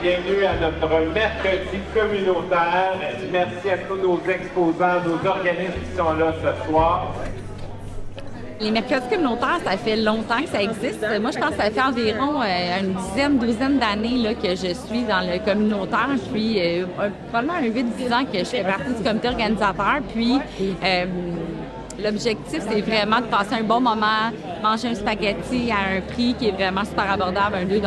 bienvenue à notre mercredi communautaire. Merci à tous nos exposants, nos organismes qui sont là ce soir. Les mercredis communautaires, ça fait longtemps que ça existe. Moi, je pense que ça fait environ une douzaine d'années là, que je suis dans le communautaire. Puis, probablement 8-10 ans que je fais partie du comité organisateur. Puis, l'objectif, c'est vraiment de passer un bon moment, manger un spaghetti à un prix qui est vraiment super abordable, un 2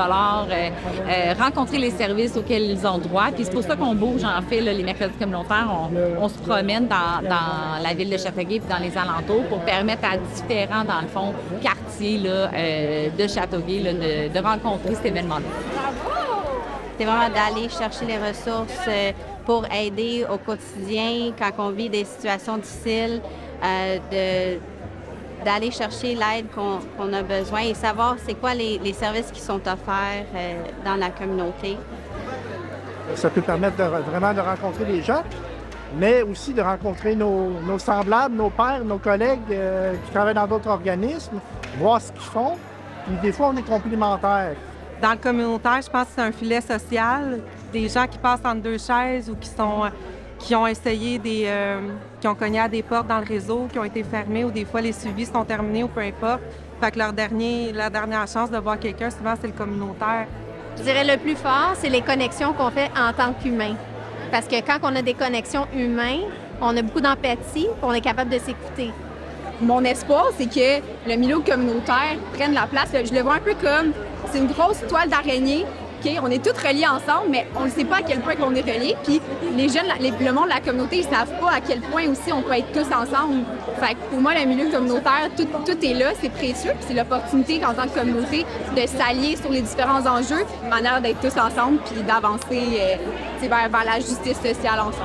rencontrer les services auxquels ils ont droit. Puis c'est pour ça qu'on bouge, en fait, là, les mercredis communautaires. On se promène dans la ville de Châteauguay et dans les alentours pour permettre à différents, dans le fond, quartiers là, de Châteauguay là, de rencontrer cet événement-là. C'est vraiment d'aller chercher les ressources pour aider au quotidien quand on vit des situations difficiles. D'aller chercher l'aide qu'on a besoin et savoir c'est quoi les services qui sont offerts dans la communauté. Ça peut permettre vraiment de rencontrer les gens, mais aussi de rencontrer nos semblables, nos pairs, nos collègues qui travaillent dans d'autres organismes, voir ce qu'ils font. Puis des fois, on est complémentaires. Dans le communautaire, je pense que c'est un filet social. Des gens qui passent entre deux chaises ou qui ont essayé qui ont cogné à des portes dans le réseau, qui ont été fermées ou des fois les suivis sont terminés ou peu importe. Fait que la dernière chance de voir quelqu'un, souvent, c'est le communautaire. Je dirais le plus fort, c'est les connexions qu'on fait en tant qu'humain. Parce que quand on a des connexions humaines, on a beaucoup d'empathie, puis on est capable de s'écouter. Mon espoir, c'est que le milieu communautaire prenne la place. Je le vois un peu comme, c'est une grosse toile d'araignée. Okay, on est tous reliés ensemble, mais on ne sait pas à quel point on est reliés. Puis les jeunes, le monde de la communauté, ils ne savent pas à quel point aussi on peut être tous ensemble. Fait que pour moi, le milieu communautaire, tout est là, c'est précieux. Puis c'est l'opportunité en tant que communauté de s'allier sur les différents enjeux, de manière d'être tous ensemble puis d'avancer vers la justice sociale ensemble.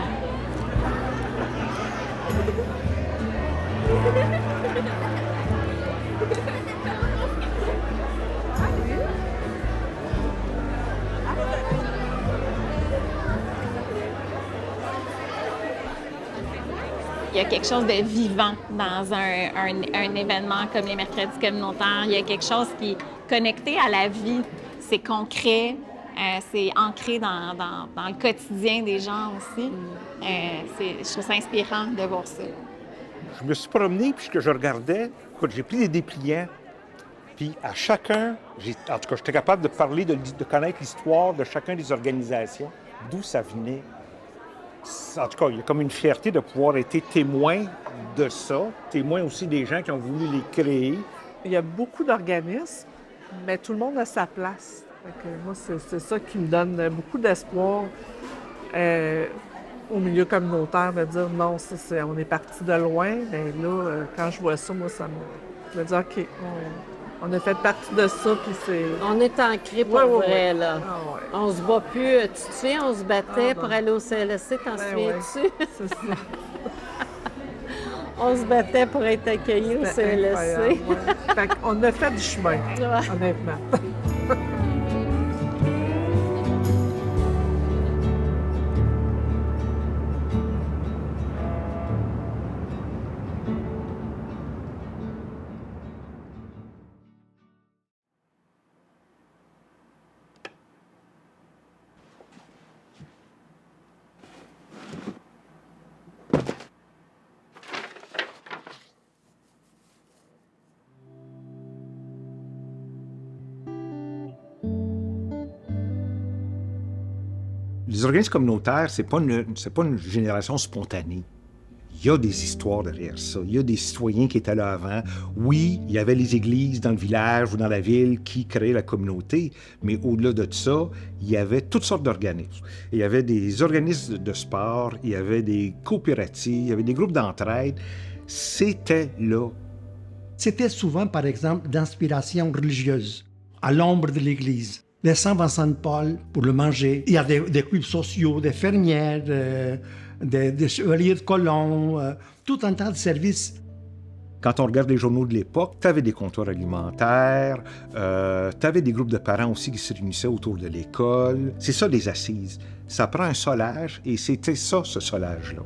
Il y a quelque chose de vivant dans un événement comme les mercredis communautaires. Il y a quelque chose qui est connecté à la vie. C'est concret, c'est ancré dans le quotidien des gens aussi. Je trouve ça inspirant de voir ça. Je me suis promené, puis que je regardais, écoute, j'ai pris des dépliants, puis à chacun, en tout cas, j'étais capable de parler, de connaître l'histoire de chacun des organisations, d'où ça venait. En tout cas, il y a comme une fierté de pouvoir être témoin de ça, témoin aussi des gens qui ont voulu les créer. Il y a beaucoup d'organismes, mais tout le monde a sa place. Fait que moi, c'est ça qui me donne beaucoup d'espoir au milieu communautaire, de dire non, on est parti de loin. Mais là, quand je vois ça, moi, je me dis OK, on a fait partie de ça, puis c'est... On est ancré pour vrai, là. Ah, ouais. On se bat plus. Tu te souviens, on se battait pour aller au CLSC, t'en souviens-tu? Ouais, c'est ça. On se battait pour être accueillis au CLSC. Ouais. Fait qu'on a fait du chemin, honnêtement. Les organismes communautaires, c'est pas une génération spontanée. Il y a des histoires derrière ça. Il y a des citoyens qui étaient là avant. Oui, il y avait les églises dans le village ou dans la ville qui créaient la communauté, mais au-delà de ça, il y avait toutes sortes d'organismes. Il y avait des organismes de sport, il y avait des coopératives, il y avait des groupes d'entraide. C'était là. C'était souvent, par exemple, d'inspiration religieuse, à l'ombre de l'église. Les Saint-Vincent de Paul, pour le manger. Il y a des clubs sociaux, des fermières, des chevaliers de colons, tout un tas de services. Quand on regarde les journaux de l'époque, tu avais des comptoirs alimentaires, tu avais des groupes de parents aussi qui se réunissaient autour de l'école. C'est ça, les assises. Ça prend un solage, et c'était ça, ce solage-là.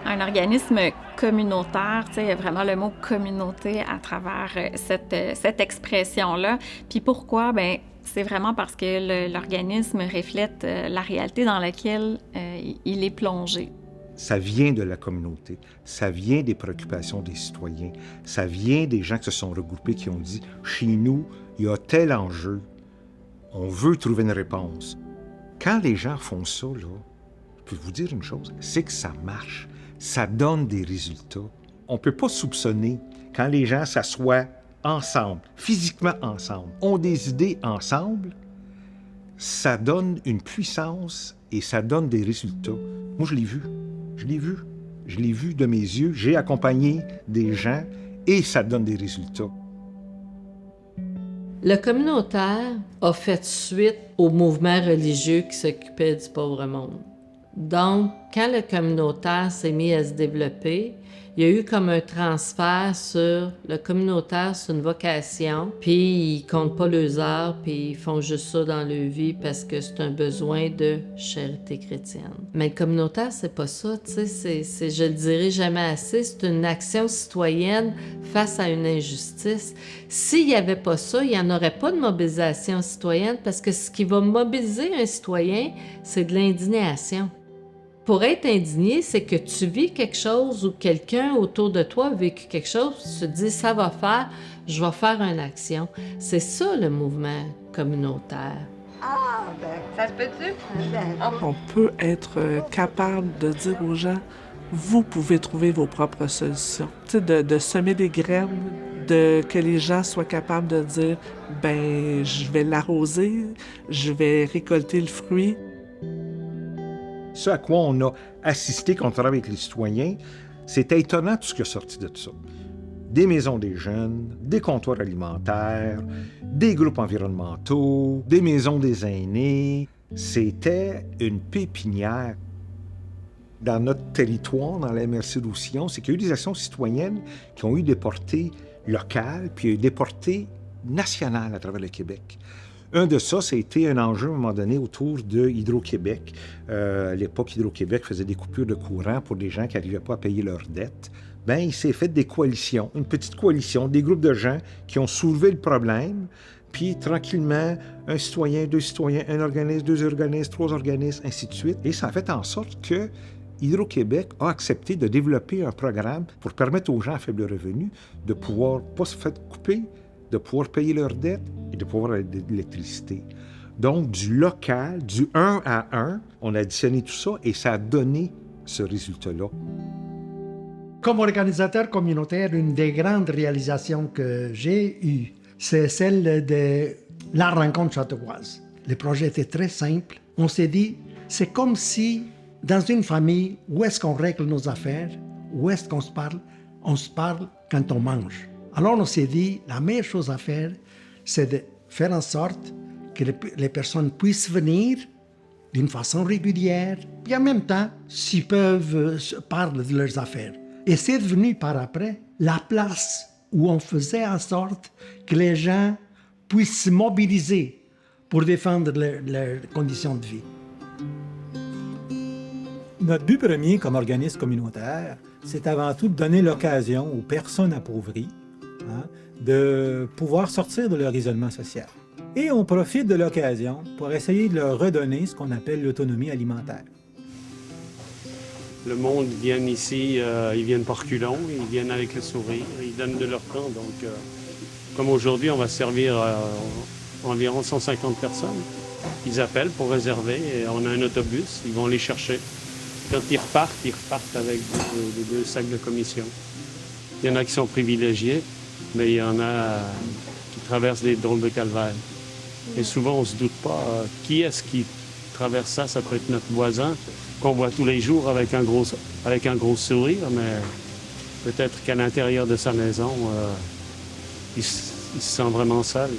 un organisme communautaire, tu sais, il y a vraiment le mot communauté à travers cette expression-là. Puis pourquoi? Bien, c'est vraiment parce que l'organisme reflète la réalité dans laquelle il est plongé. Ça vient de la communauté, ça vient des préoccupations des citoyens, ça vient des gens qui se sont regroupés, qui ont dit « Chez nous, il y a tel enjeu, on veut trouver une réponse. » Quand les gens font ça, là, je peux vous dire une chose, c'est que ça marche, ça donne des résultats. On ne peut pas soupçonner quand les gens s'assoient ensemble, physiquement ensemble, ont des idées ensemble, ça donne une puissance et ça donne des résultats. Moi, je l'ai vu. Je l'ai vu de mes yeux. J'ai accompagné des gens et ça donne des résultats. Le communautaire a fait suite au mouvement religieux qui s'occupait du pauvre monde. Donc, quand le communautaire s'est mis à se développer, il y a eu comme un transfert sur le communautaire, c'est une vocation, puis ils comptent pas leurs heures, puis ils font juste ça dans leur vie parce que c'est un besoin de charité chrétienne. Mais le communautaire, c'est pas ça, tu sais, je le dirai jamais assez, c'est une action citoyenne face à une injustice. S'il n'y avait pas ça, il n'y en aurait pas de mobilisation citoyenne parce que ce qui va mobiliser un citoyen, c'est de l'indignation. Pour être indigné, c'est que tu vis quelque chose ou quelqu'un autour de toi a vécu quelque chose, tu te dis « ça va faire, je vais faire une action ». C'est ça le mouvement communautaire. Ah, ben, ça se peut-tu? On peut être capable de dire aux gens « vous pouvez trouver vos propres solutions ». Tu sais, de semer des graines, que les gens soient capables de dire « ben, je vais l'arroser, je vais récolter le fruit ». Ce à quoi on a assisté quand on travaille avec les citoyens, c'était étonnant tout ce qui est sorti de ça. Des maisons des jeunes, des comptoirs alimentaires, des groupes environnementaux, des maisons des aînés. C'était une pépinière. Dans notre territoire, dans la MRC d'Roussillon, c'est qu'il y a eu des actions citoyennes qui ont eu des portées locales, puis il y a eu des portées nationales à travers le Québec. Un de ça a été un enjeu à un moment donné autour de Hydro-Québec. À l'époque, Hydro-Québec faisait des coupures de courant pour des gens qui n'arrivaient pas à payer leurs dettes. Bien, il s'est fait des coalitions, une petite coalition, des groupes de gens qui ont soulevé le problème, puis tranquillement, un citoyen, deux citoyens, un organisme, deux organismes, trois organismes, ainsi de suite. Et ça a fait en sorte que Hydro-Québec a accepté de développer un programme pour permettre aux gens à faible revenu de pouvoir pas se faire couper, de pouvoir payer leurs dettes et de pouvoir avoir de l'électricité. Donc, du local, du 1 à 1, on a additionné tout ça et ça a donné ce résultat-là. Comme organisateur communautaire, une des grandes réalisations que j'ai eues, c'est celle de la rencontre châteauroise. Le projet était très simple. On s'est dit, c'est comme si, dans une famille, où est-ce qu'on règle nos affaires, où est-ce qu'on se parle? On se parle quand on mange. Alors on s'est dit, la meilleure chose à faire, c'est de faire en sorte que les personnes puissent venir d'une façon régulière, puis en même temps, s'ils peuvent, parler de leurs affaires. Et c'est devenu par après la place où on faisait en sorte que les gens puissent se mobiliser pour défendre leurs conditions de vie. Notre but premier comme organisme communautaire, c'est avant tout de donner l'occasion aux personnes appauvries de pouvoir sortir de leur isolement social. Et on profite de l'occasion pour essayer de leur redonner ce qu'on appelle l'autonomie alimentaire. Le monde vient ici, ils viennent par reculons, ils viennent avec le sourire, ils donnent de leur temps. Donc, comme aujourd'hui, on va servir environ 150 personnes. Ils appellent pour réserver et on a un autobus, ils vont les chercher. Quand ils repartent avec deux sacs de commission. Il y en a qui sont privilégiés, mais il y en a qui traversent des drôles de calvaire. Et souvent, on ne se doute pas qui est-ce qui traverse ça. Ça peut être notre voisin qu'on voit tous les jours avec un gros sourire, mais peut-être qu'à l'intérieur de sa maison, il se sent vraiment seul.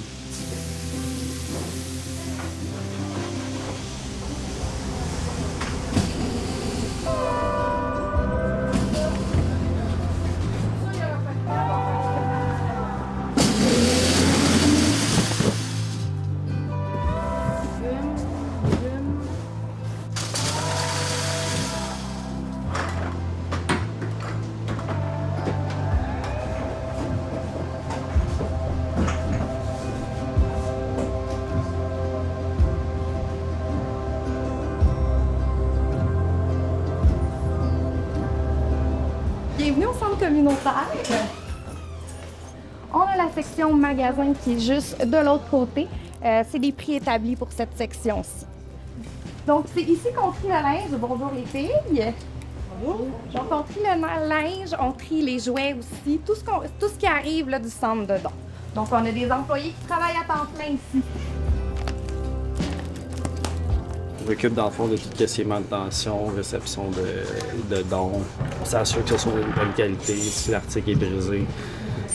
Bienvenue au centre communautaire. On a la section magasin qui est juste de l'autre côté. C'est des prix établis pour cette section-ci. Donc, c'est ici qu'on trie le linge. Bonjour les filles. Bonjour. Donc, on trie le linge, on trie les jouets aussi, tout ce qui arrive là, du centre de don. Donc, on a des employés qui travaillent à temps plein ici. On s'occupe dans le fond de tout ce qui est manutention, réception de dons. On s'assure que ce soit de bonne qualité, si l'article est brisé.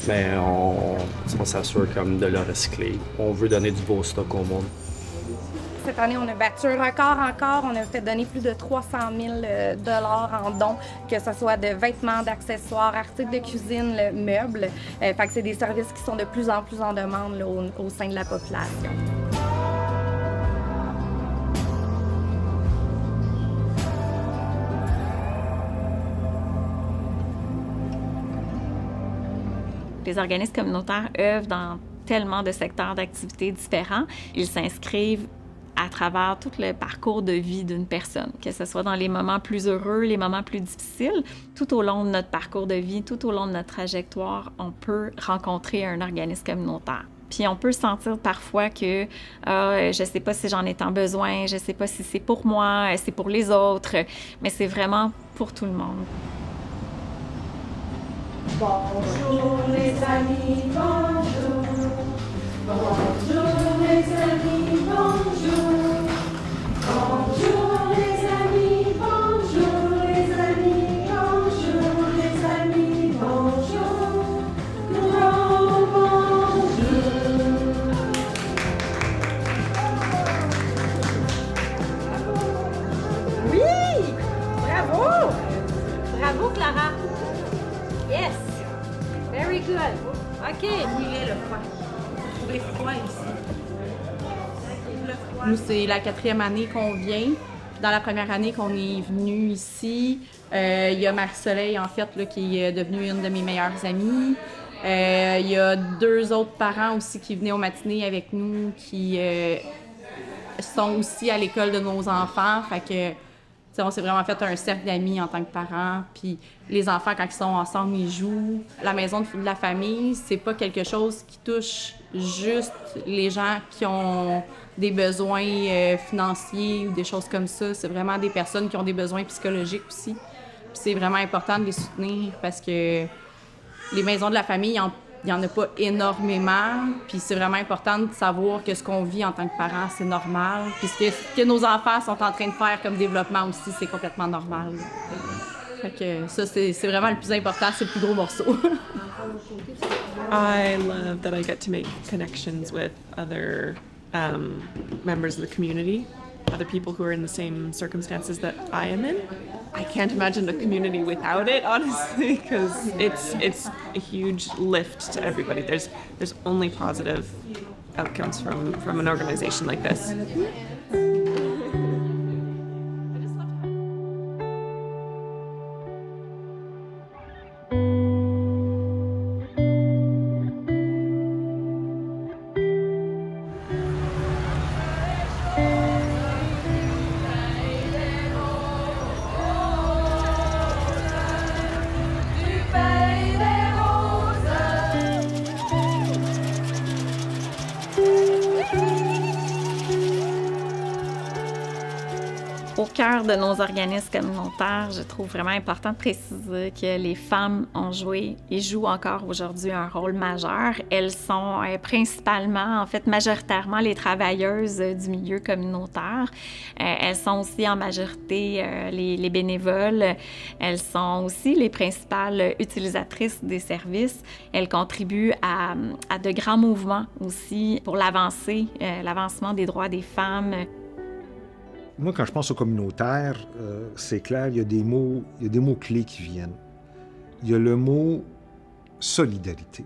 Mais on s'assure comme de le recycler. On veut donner du beau stock au monde. Cette année, on a battu un record encore. On a fait donner plus de 300 000 $ en dons, que ce soit de vêtements, d'accessoires, articles de cuisine, meubles. Fait que c'est des services qui sont de plus en plus en demande là, au sein de la population. Les organismes communautaires œuvrent dans tellement de secteurs d'activité différents. Ils s'inscrivent à travers tout le parcours de vie d'une personne, que ce soit dans les moments plus heureux, les moments plus difficiles. Tout au long de notre parcours de vie, tout au long de notre trajectoire, on peut rencontrer un organisme communautaire. Puis on peut sentir parfois que je sais pas si j'en ai tant besoin, je sais pas si c'est pour moi, c'est pour les autres, mais c'est vraiment pour tout le monde. Bonjour les amis, bonjour. Bonjour les amis, bonjour. Bonjour les amis, bonjour les amis, bonjour les amis, bonjour. Grand bonjour. Oui! Bravo! Bravo Clara! Yes! Very good! OK! Où il est le froid? Il est froid ici. Nous, c'est la 4e année qu'on vient. Dans la première année qu'on est venu ici, il y a Marie-Soleil, en fait, là, qui est devenue une de mes meilleures amies. Il y a 2 autres parents aussi qui venaient aux matinées avec nous, qui sont aussi à l'école de nos enfants. Fait que, on s'est vraiment fait un cercle d'amis en tant que parents. Puis les enfants, quand ils sont ensemble, ils jouent. La maison de la famille, c'est pas quelque chose qui touche juste les gens qui ont des besoins financiers ou des choses comme ça. C'est vraiment des personnes qui ont des besoins psychologiques aussi. Puis c'est vraiment important de les soutenir parce que les maisons de la famille, il n'y en a pas énormément. Puis c'est vraiment important de savoir que ce qu'on vit en tant que parents, c'est normal. Puis ce que nos enfants sont en train de faire comme développement aussi, c'est complètement normal. Fait que ça, c'est vraiment le plus important, c'est le plus gros morceau. I love that I get to make connections with other members of the community, other people who are in the same circumstances that I am in. I can't imagine a community without it, honestly, because it's a huge lift to everybody. There's only positive outcomes from an organization like this. Au cœur de nos organismes communautaires, je trouve vraiment important de préciser que les femmes ont joué et jouent encore aujourd'hui un rôle majeur. Elles sont principalement, en fait, majoritairement les travailleuses du milieu communautaire. Elles sont aussi en majorité les bénévoles. Elles sont aussi les principales utilisatrices des services. Elles contribuent à de grands mouvements aussi pour l'avancement des droits des femmes. Moi, quand je pense au communautaire, c'est clair, il y a des mots clés qui viennent. Il y a le mot solidarité.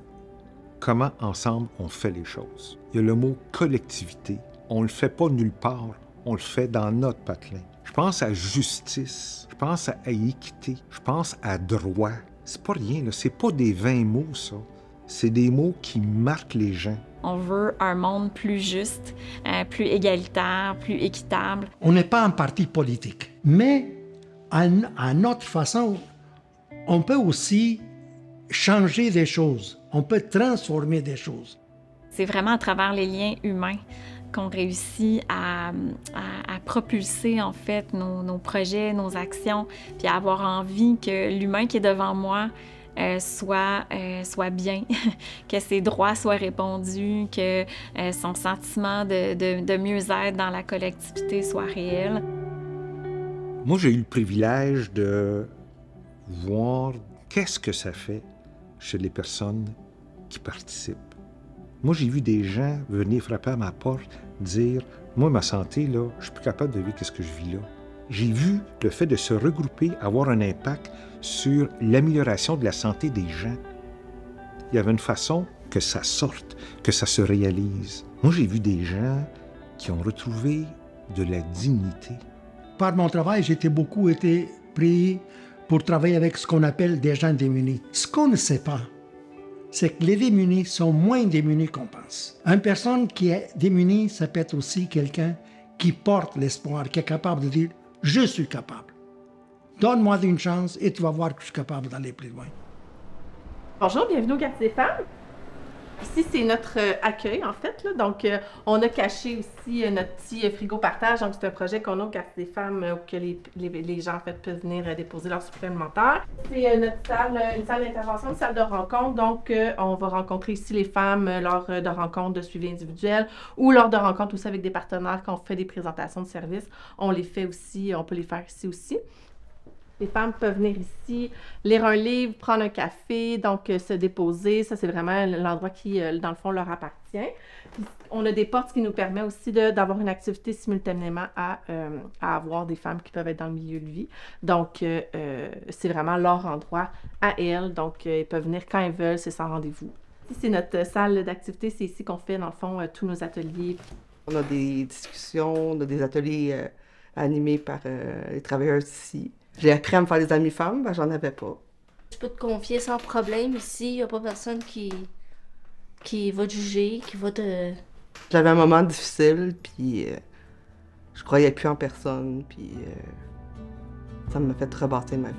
Comment, ensemble, on fait les choses. Il y a le mot collectivité. On le fait pas nulle part, on le fait dans notre patelin. Je pense à justice, je pense à équité, je pense à droit. C'est pas rien, là. C'est pas des vains mots, ça. C'est des mots qui marquent les gens. On veut un monde plus juste, plus égalitaire, plus équitable. On n'est pas un parti politique, mais à notre façon, On peut aussi changer des choses, on peut transformer des choses. C'est vraiment à travers les liens humains qu'on réussit à propulser en fait nos projets, nos actions, puis à avoir envie que l'humain qui est devant moi soit bien, que ses droits soient répondus, que son sentiment de mieux-être dans la collectivité soit réel. Moi, j'ai eu le privilège de voir qu'est-ce que ça fait chez les personnes qui participent. Moi, j'ai vu des gens venir frapper à ma porte, dire « Moi, ma santé, là, je suis plus capable de vivre ce que je vis là. » J'ai vu le fait de se regrouper avoir un impact sur l'amélioration de la santé des gens. Il y avait une façon que ça sorte, que ça se réalise. Moi, j'ai vu des gens qui ont retrouvé de la dignité. Par mon travail, j'ai beaucoup été pris pour travailler avec ce qu'on appelle des gens démunis. Ce qu'on ne sait pas, c'est que les démunis sont moins démunis qu'on pense. Une personne qui est démunie, ça peut être aussi quelqu'un qui porte l'espoir, qui est capable de dire « Je suis capable. Donne-moi une chance et tu vas voir que je suis capable d'aller plus loin. » Bonjour, bienvenue au Quartier des femmes. Ici, c'est notre accueil, en fait. Là. Donc, on a caché aussi notre petit frigo partage. Donc, c'est un projet qu'on a au Quartier des femmes où que les gens, en fait, peuvent venir déposer leur supplémentaire. C'est notre salle, une salle d'intervention, une salle de rencontre. Donc, on va rencontrer ici les femmes lors de rencontres de suivi individuel ou lors de rencontres aussi avec des partenaires quand on fait des présentations de services. On les fait aussi, on peut les faire ici aussi. Les femmes peuvent venir ici, lire un livre, prendre un café, donc se déposer. Ça, c'est vraiment l'endroit qui, dans le fond, leur appartient. Puis, on a des portes qui nous permettent aussi d'avoir une activité simultanément à avoir des femmes qui peuvent être dans le milieu de vie. Donc, c'est vraiment leur endroit à elles. Donc, elles peuvent venir quand elles veulent, c'est sans rendez-vous. Ici, c'est notre salle d'activité. C'est ici qu'on fait, dans le fond, tous nos ateliers. On a des discussions, on a des ateliers animés par les travailleuses ici. J'ai appris à me faire des amies femmes, ben j'en avais pas. Tu peux te confier sans problème ici, il n'y a pas personne qui va te juger, qui va te... J'avais un moment difficile, puis je croyais plus en personne, puis ça m'a fait rebâtir ma vie.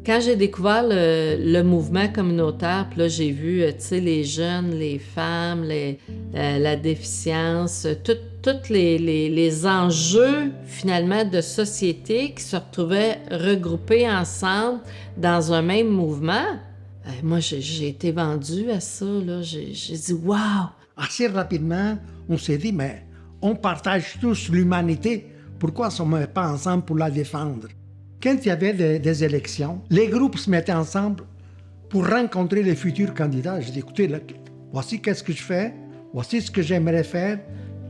Quand j'ai découvert le mouvement communautaire, puis là, j'ai vu, tu sais, les jeunes, les femmes, la déficience, tous les enjeux, finalement, de société qui se retrouvaient regroupés ensemble dans un même mouvement, moi, j'ai été vendue à ça, là. J'ai dit « wow ». Assez rapidement, on s'est dit « mais on partage tous l'humanité, pourquoi ne sommes-nous pas ensemble pour la défendre ?» Quand il y avait des élections, les groupes se mettaient ensemble pour rencontrer les futurs candidats. J'ai dit, écoutez, là, voici qu'est-ce que je fais, voici ce que j'aimerais faire,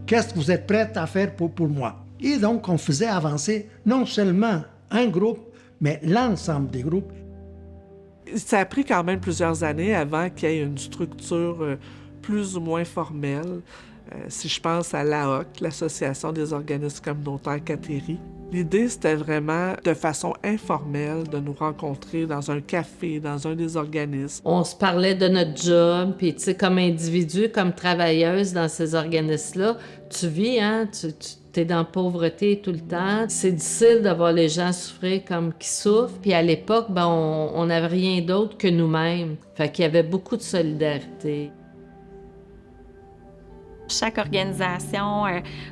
qu'est-ce que vous êtes prêts à faire pour moi. Et donc, on faisait avancer non seulement un groupe, mais l'ensemble des groupes. Ça a pris quand même plusieurs années avant qu'il y ait une structure plus ou moins formelle. Si je pense à l'AOC, l'Association des organismes communautaires Kateri, l'idée, c'était vraiment, de façon informelle, de nous rencontrer dans un café, dans un des organismes. On se parlait de notre job, puis tu sais, comme individu, comme travailleuse dans ces organismes-là, tu vis, hein, tu es dans la pauvreté tout le temps. C'est difficile de voir les gens souffrir comme qui souffrent. Puis à l'époque, ben, on n'avait rien d'autre que nous-mêmes. Fait qu'il y avait beaucoup de solidarité. chaque organisation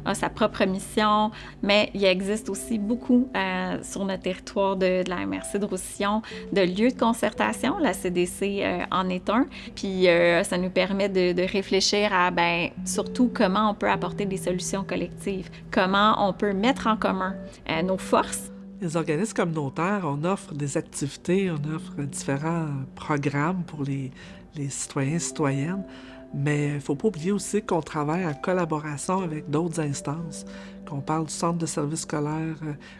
a sa propre mission, mais il existe aussi beaucoup sur notre territoire de la MRC de Roussillon de lieux de concertation. La CDC en est un. Puis ça nous permet de réfléchir à, surtout comment on peut apporter des solutions collectives, comment on peut mettre en commun nos forces. Les organismes communautaires, on offre des activités, on offre différents programmes pour les citoyens et citoyennes, mais il ne faut pas oublier aussi qu'on travaille en collaboration avec d'autres instances, qu'on parle du centre de services scolaires,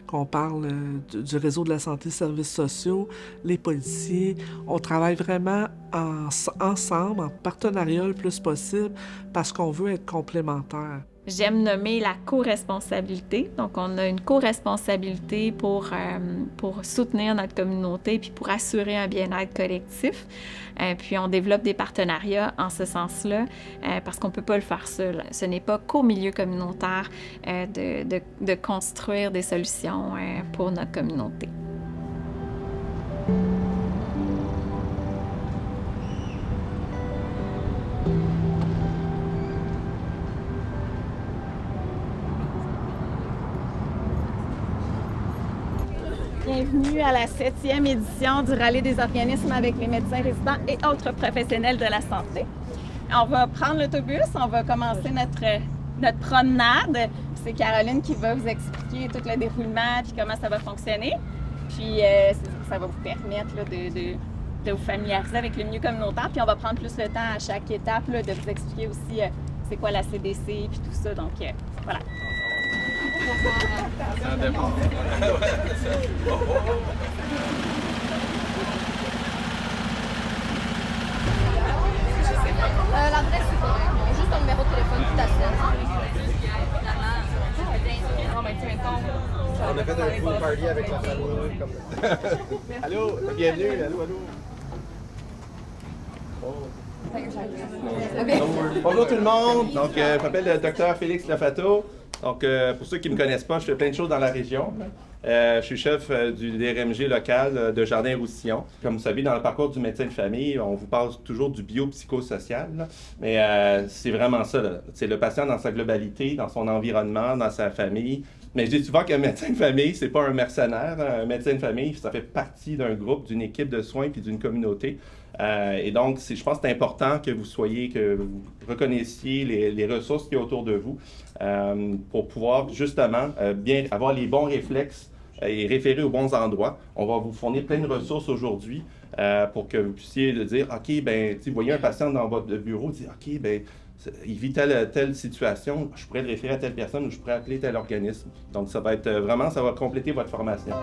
qu'on parle du réseau de la santé et services sociaux, les policiers. On travaille vraiment ensemble, en partenariat le plus possible, parce qu'on veut être complémentaires. J'aime nommer la co-responsabilité. Donc, on a une co-responsabilité pour soutenir notre communauté puis pour assurer un bien-être collectif. Puis, on développe des partenariats en ce sens-là parce qu'on ne peut pas le faire seul. Ce n'est pas qu'au milieu communautaire de construire des solutions pour notre communauté. Bienvenue à la 7e édition du Rallye des organismes avec les médecins résidents et autres professionnels de la santé. On va prendre l'autobus, on va commencer notre promenade. C'est Caroline qui va vous expliquer tout le déroulement et comment ça va fonctionner. Puis ça va vous permettre là, de vous familiariser avec le milieu communautaire. Puis on va prendre plus le temps à chaque étape là, de vous expliquer aussi c'est quoi la CDC et tout ça. Donc voilà. L'adresse, c'est correct. Juste ton numéro de téléphone, tout à fait. On a fait un pool party avec la famille. Comme... Allô, bienvenue. Allô. Bonjour tout le monde. Donc, je m'appelle le docteur Félix Lafato. Donc, pour ceux qui ne me connaissent pas, je fais plein de choses dans la région. Je suis chef du DRMG local de Jardin-Roussillon. Comme vous savez, dans le parcours du médecin de famille, on vous parle toujours du biopsychosocial, là. Mais c'est vraiment ça. C'est le patient dans sa globalité, dans son environnement, dans sa famille. Mais je dis souvent qu'un médecin de famille, c'est pas un mercenaire. Un médecin de famille, ça fait partie d'un groupe, d'une équipe de soins puis d'une communauté. Et donc, je pense que c'est important que vous reconnaissiez les ressources qu'il y a autour de vous pour pouvoir justement bien avoir les bons réflexes et référer aux bons endroits. On va vous fournir plein de ressources aujourd'hui pour que vous puissiez dire, OK, vous voyez un patient dans votre bureau, dire, OK, il vit telle situation, je pourrais le référer à telle personne ou je pourrais appeler tel organisme. Donc, ça va être vraiment, ça va compléter votre formation.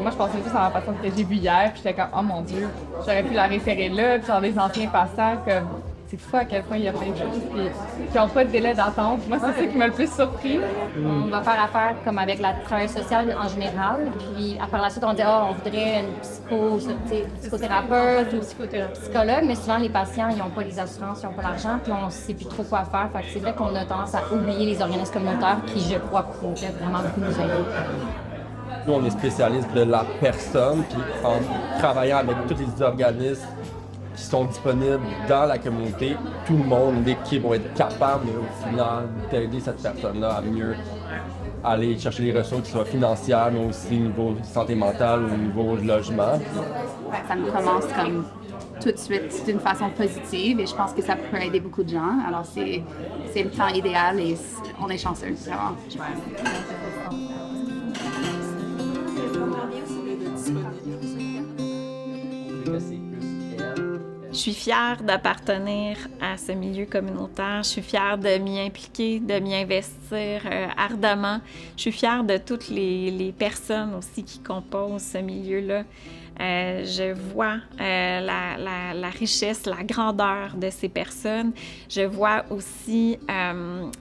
Moi, je pensais juste à la patiente que j'ai vue hier, puis j'étais comme, oh mon Dieu, j'aurais pu la référer là, puis genre des anciens patients, comme, c'est fou à quel point il y a plein de choses qui n'ont pas de délai d'attente. Moi, c'est ça qui m'a le plus surpris. On va faire affaire comme avec la travailleuse sociale en général, puis par la suite, on dit, on voudrait une psychothérapeute ou psychologue, mais souvent, les patients, ils n'ont pas les assurances, ils n'ont pas l'argent, puis on ne sait plus trop quoi faire. Fait que c'est vrai qu'on a tendance à oublier les organismes communautaires qui, je crois, pourraient vraiment beaucoup nous aider. Nous, on est spécialiste de la personne, puis en travaillant avec tous les organismes qui sont disponibles dans la communauté, tout le monde, l'équipe, va être capable, au final, d'aider cette personne-là à mieux aller chercher les ressources, qui soient financières, mais aussi au niveau santé mentale, au niveau logement. Ça nous commence comme tout de suite d'une façon positive et je pense que ça peut aider beaucoup de gens. Alors, c'est le temps idéal et on est chanceux, vraiment. Je suis fière d'appartenir à ce milieu communautaire. Je suis fière de m'y impliquer, de m'y investir ardemment. Je suis fière de toutes les personnes aussi qui composent ce milieu-là. Je vois la richesse, la grandeur de ces personnes. Je vois aussi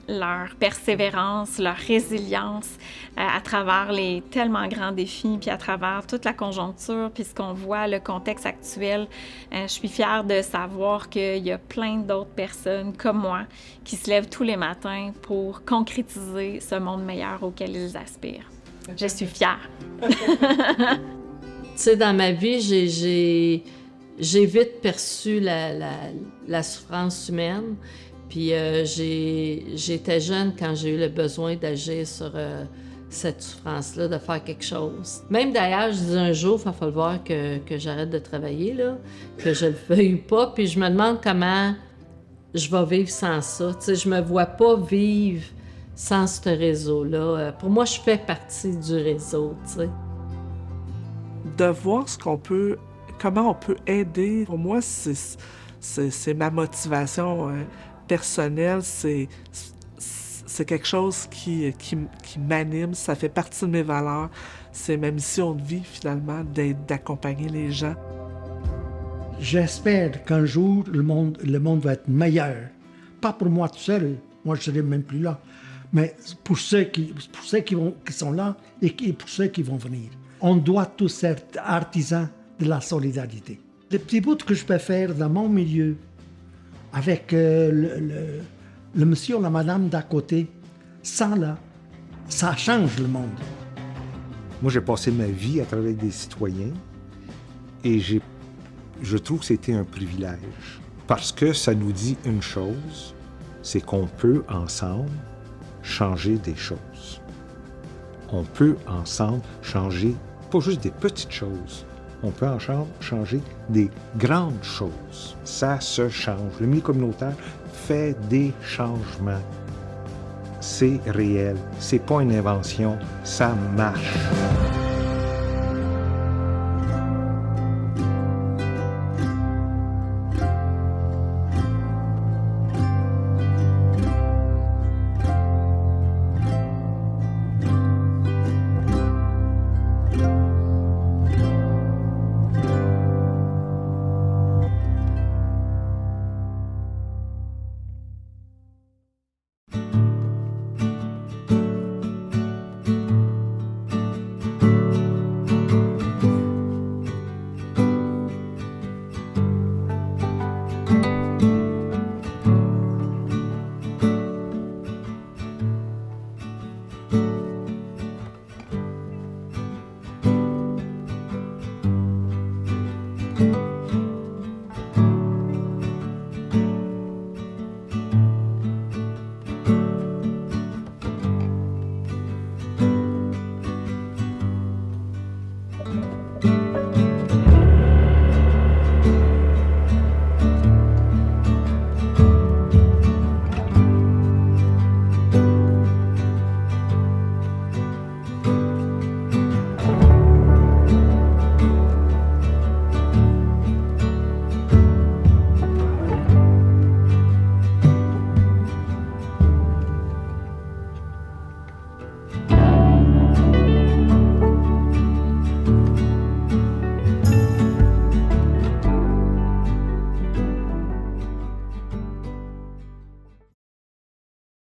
leur persévérance, leur résilience à travers les tellement grands défis, puis à travers toute la conjoncture, puis ce qu'on voit, le contexte actuel. Je suis fière de savoir qu'il y a plein d'autres personnes comme moi qui se lèvent tous les matins pour concrétiser ce monde meilleur auquel ils aspirent. Je suis fière. Tu sais, dans ma vie, j'ai vite perçu la souffrance humaine. Puis j'étais jeune quand j'ai eu le besoin d'agir sur cette souffrance-là, de faire quelque chose. Même d'ailleurs, je disais un jour, il va falloir que j'arrête de travailler, là, que je le veuille pas. Puis je me demande comment je vais vivre sans ça. Tu sais, je me vois pas vivre sans ce réseau-là. Pour moi, je fais partie du réseau, tu sais. De voir comment on peut aider, pour moi, c'est ma motivation personnelle, c'est quelque chose qui m'anime, ça fait partie de mes valeurs, c'est ma mission de vie, finalement, d'accompagner les gens. J'espère qu'un jour, le monde va être meilleur. Pas pour moi tout seul, moi je ne serai même plus là, mais pour ceux qui sont là et pour ceux qui vont venir. On doit tous être artisans de la solidarité. Les petits bouts que je peux faire dans mon milieu, avec le monsieur ou la madame d'à côté, ça change le monde. Moi, j'ai passé ma vie à travailler avec des citoyens et je trouve que c'était un privilège. Parce que ça nous dit une chose, c'est qu'on peut ensemble changer des choses. On peut ensemble changer pas juste des petites choses, on peut ensemble changer des grandes choses. Ça se change. Le milieu communautaire fait des changements. C'est réel, c'est pas une invention, ça marche.